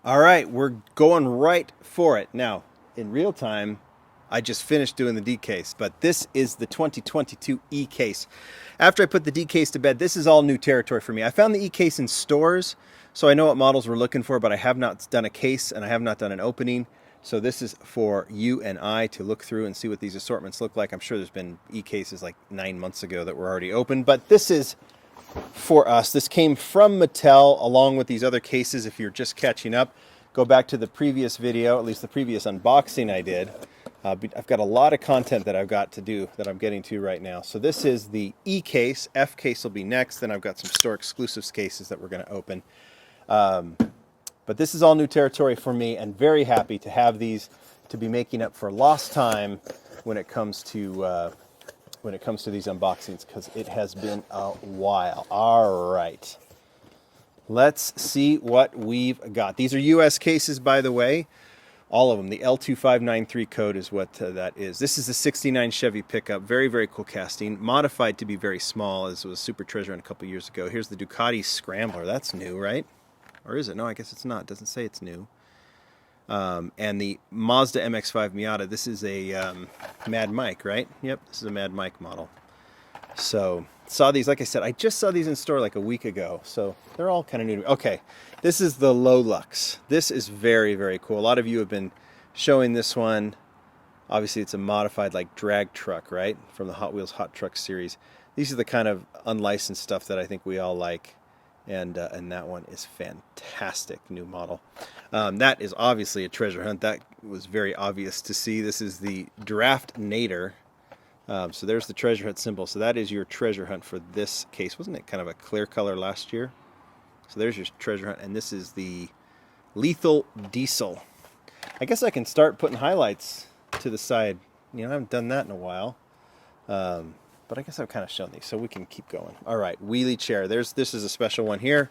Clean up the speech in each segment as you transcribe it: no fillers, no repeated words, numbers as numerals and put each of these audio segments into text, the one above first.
All right, we're going right for it. Now, in real time, I just finished doing the D case, but this is the 2022 E case. After I put the D case to bed, this is all new territory for me. I found the E case in stores, so I know what models we're looking for, but I have not done a case and I have not done an opening. So this is for you and I to look through and see what these assortments look like. I'm sure there's been E cases like 9 months ago that were already open, but this is for us. This came from Mattel along with these other cases. If you're just catching up, go back to the previous video, at least the previous unboxing I did. I've got a lot of content that I've got to do that I'm getting to right now. So this is the E case. F case will be next. Then I've got some store exclusives cases that we're going to open. But this is all new territory for me, and very happy to have these to be making up for lost time when it comes to these unboxings, because it has been a while. All right, let's see what we've got. These are U.S. cases, by the way, all of them. The L2593 code is what that is. This is the '69 Chevy pickup. Very, very cool casting, modified to be very small, as was Super Treasure a couple years ago. Here's the Ducati Scrambler. That's new, right? Or is it? No, I guess it's not. It doesn't say it's new. And the Mazda MX-5 Miata. This is a Mad Mike, right? Yep, this is a Mad Mike model. So, saw these, like I said, I just saw these in store like a week ago. So, they're all kind of new to me. Okay, this is the Lolux. This is very, very cool. A lot of you have been showing this one. Obviously, it's a modified like drag truck, right? From the Hot Wheels Hot Truck series. These are the kind of unlicensed stuff that I think we all like. And that one is fantastic, new model. That is obviously a treasure hunt. That was very obvious to see. This is the Draft Nader. So there's the treasure hunt symbol. So that is your treasure hunt for this case. Wasn't it kind of a clear color last year? So there's your treasure hunt. And this is the Lethal Diesel. I guess I can start putting highlights to the side. You know, I haven't done that in a while. But I guess I've kind of shown these, so we can keep going. All right, wheelie chair. This is a special one here.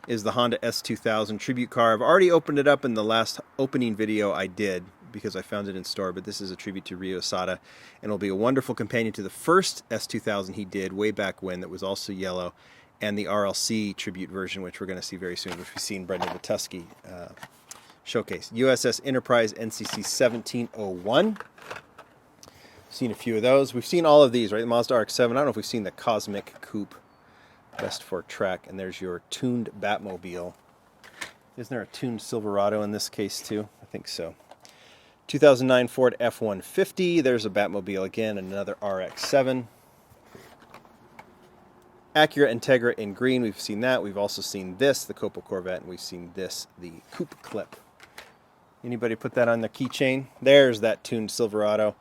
Is the Honda S2000 tribute car. I've already opened it up in the last opening video I did because I found it in store, but this is a tribute to Ryo Asada, and it'll be a wonderful companion to the first S2000 he did way back when that was also yellow, and the RLC tribute version, which we're going to see very soon, which we've seen Brendan Vituski showcase. USS Enterprise NCC 1701. Seen a few of those. We've seen all of these, right? The Mazda RX-7. I don't know if we've seen the Cosmic Coupe Best for Track. And there's your tuned Batmobile. Isn't there a tuned Silverado in this case too? I think so. 2009 Ford F-150. There's a Batmobile again, another RX-7. Acura Integra in green. We've seen that. We've also seen this, the Copa Corvette, and we've seen this, the Coupe Clip. Anybody put that on their keychain? There's that tuned Silverado,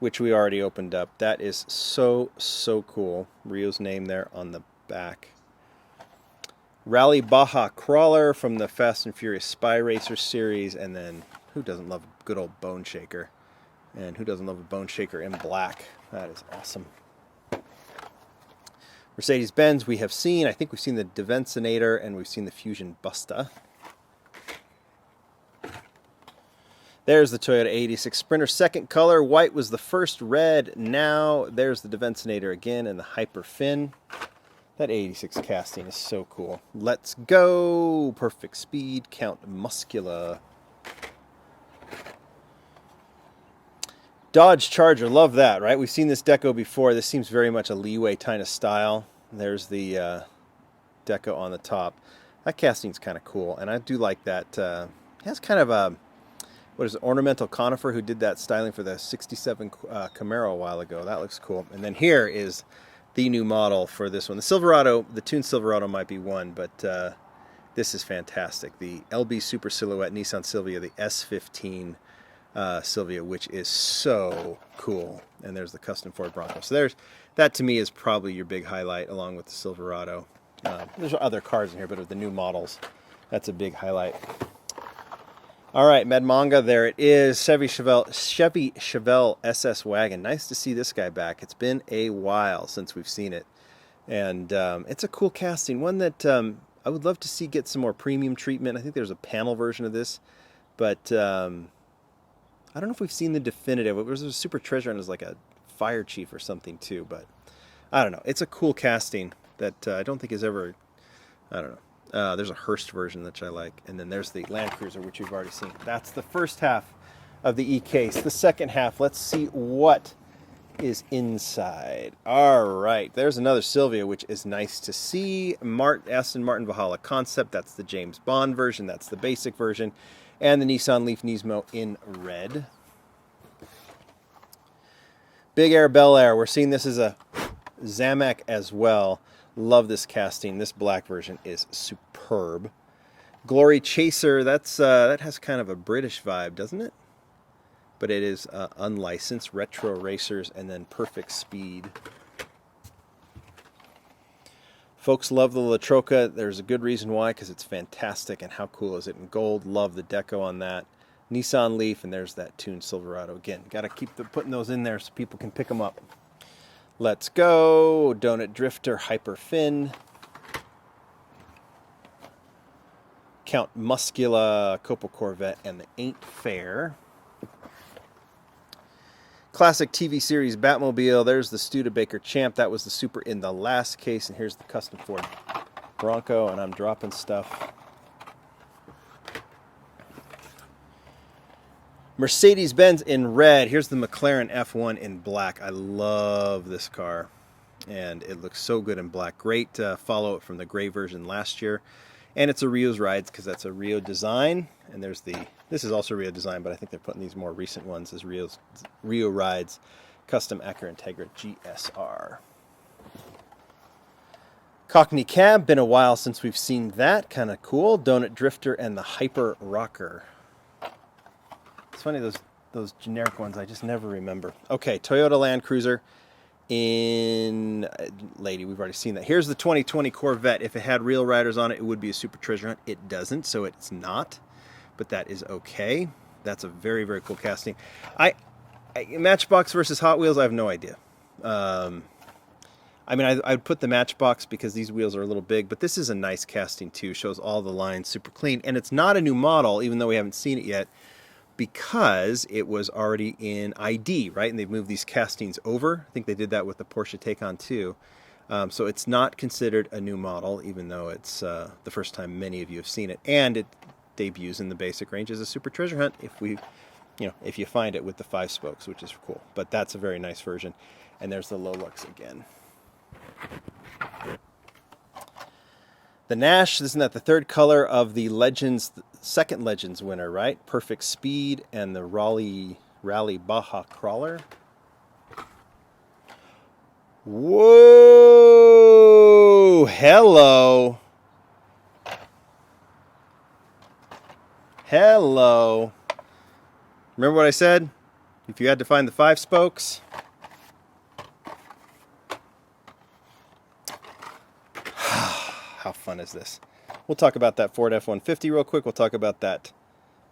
which we already opened up. That is so, so cool. Rio's name there on the back. Rally Baja Crawler from the Fast and Furious Spy Racer series. And then, who doesn't love a good old bone shaker? And who doesn't love a bone shaker in black? That is awesome. Mercedes-Benz we have seen. I think we've seen the Devencinator and we've seen the Fusion Busta. There's the Toyota 86 Sprinter, second color. White was the first, red now. There's the Devencinator again and the Hyper Fin. That 86 casting is so cool. Let's go. Perfect Speed, Count Muscula. Dodge Charger, love that, right? We've seen this deco before. This seems very much a leeway kind of style. There's the deco on the top. That casting's kind of cool, and I do like that. It has kind of a, what is it, ornamental conifer who did that styling for the 67 Camaro a while ago. That looks cool. And then here is the new model for this one. The Silverado, the tuned Silverado might be one, but this is fantastic. The LB Super Silhouette Nissan Silvia, the S15 Silvia, which is so cool. And there's the custom Ford Bronco. So that to me is probably your big highlight along with the Silverado. There's other cars in here, but of the new models, that's a big highlight. All right, Medmanga, there it is. Chevy Chevelle SS Wagon. Nice to see this guy back. It's been a while since we've seen it. And it's a cool casting. One that I would love to see get some more premium treatment. I think there's a panel version of this. But I don't know if we've seen the definitive. It was a Super Treasure and it was like a fire chief or something too. But I don't know. It's a cool casting that I don't think is ever, I don't know. There's a Hurst version that I like. And then there's the Land Cruiser, which you've already seen. That's the first half of the E-case. The second half, let's see what is inside. All right, there's another Silvia, which is nice to see. Aston Martin Valhalla Concept. That's the James Bond version. That's the basic version. And the Nissan Leaf Nismo in red. Big Air Bel Air. We're seeing this as a Zamac as well. Love this casting. This black version is superb. Glory Chaser. That has kind of a British vibe, doesn't it? But it is unlicensed. Retro Racers and then Perfect Speed. Folks love the La Troca. There's a good reason why, because it's fantastic. And how cool is it in gold? Love the deco on that. Nissan Leaf, and there's that tuned Silverado. Again, got to keep putting those in there so people can pick them up. Let's go. Donut Drifter, Hyper Fin. Count Muscula, Copa Corvette, and the Ain't Fair. Classic TV series Batmobile. There's the Studebaker Champ. That was the Super in the last case. And here's the custom Ford Bronco, and I'm dropping stuff. Mercedes-Benz in red. Here's the McLaren F1 in black. I love this car, and it looks so good in black. Great follow-up from the gray version last year. And it's a Rio's Rides, because that's a Rio design. And there's this is also Rio design, but I think they're putting these more recent ones as Rio Rides Custom Acura Integra GSR. Cockney Cab, been a while since we've seen that. Kind of cool. Donut Drifter and the Hyper Rocker. It's funny, those generic ones, I just never remember. Okay, Toyota Land Cruiser in lady, we've already seen that. Here's the 2020 Corvette. If it had real riders on it, it would be a super treasure hunt. It doesn't, so it's not, but that is okay. That's a very, very cool casting. Matchbox versus Hot Wheels, I have no idea. I mean, I'd put the Matchbox because these wheels are a little big, but this is a nice casting too. Shows all the lines super clean, and it's not a new model, even though we haven't seen it yet, because it was already in ID, right? And they've moved these castings over. I think they did that with the Porsche Taycan too. So it's not considered a new model, even though it's the first time many of you have seen it. And it debuts in the basic range as a super treasure hunt if you find it with the 5 spokes, which is cool. But that's a very nice version. And there's the Lolux again. The Nash, isn't that the third color of the Legends, second Legends winner, right? Perfect Speed and the Rally Baja Crawler. Whoa! Hello. Hello. Remember what I said? If you had to find the 5 spokes. How fun is this? We'll talk about that Ford F-150 real quick. We'll talk about that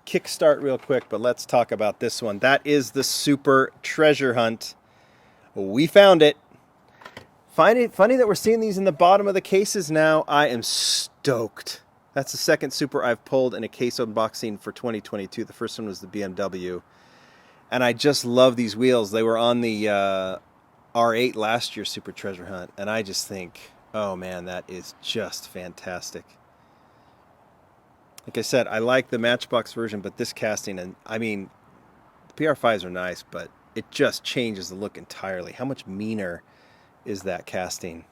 Kickstart real quick, but let's talk about this one. That is the Super Treasure Hunt. We found it. Find it funny that we're seeing these in the bottom of the cases now. I am stoked. That's the second Super I've pulled in a case unboxing for 2022. The first one was the BMW. And I just love these wheels. They were on the R8 last year Super Treasure Hunt. And I just think, oh man, that is just fantastic. Like I said, I like the Matchbox version, but this casting, and I mean, the PR5s are nice, but it just changes the look entirely. How much meaner is that casting?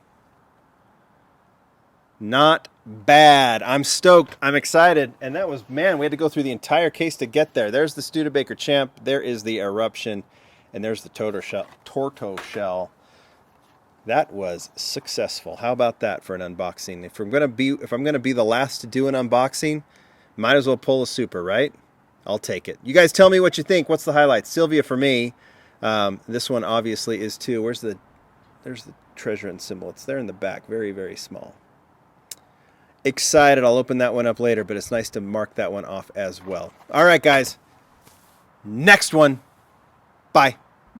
Not bad. I'm stoked. I'm excited. And that was, man, we had to go through the entire case to get there. There's the Studebaker Champ. There is the Eruption. And there's the Torto Shell. That was successful. How about that for an unboxing? If I'm gonna be the last to do an unboxing, might as well pull a Super, right? I'll take it. You guys tell me what you think. What's the highlights? Sylvia for me. This one obviously is too. There's the treasure and symbol. It's there in the back. Very, very small. Excited. I'll open that one up later, but it's nice to mark that one off as well. All right, guys. Next one. Bye.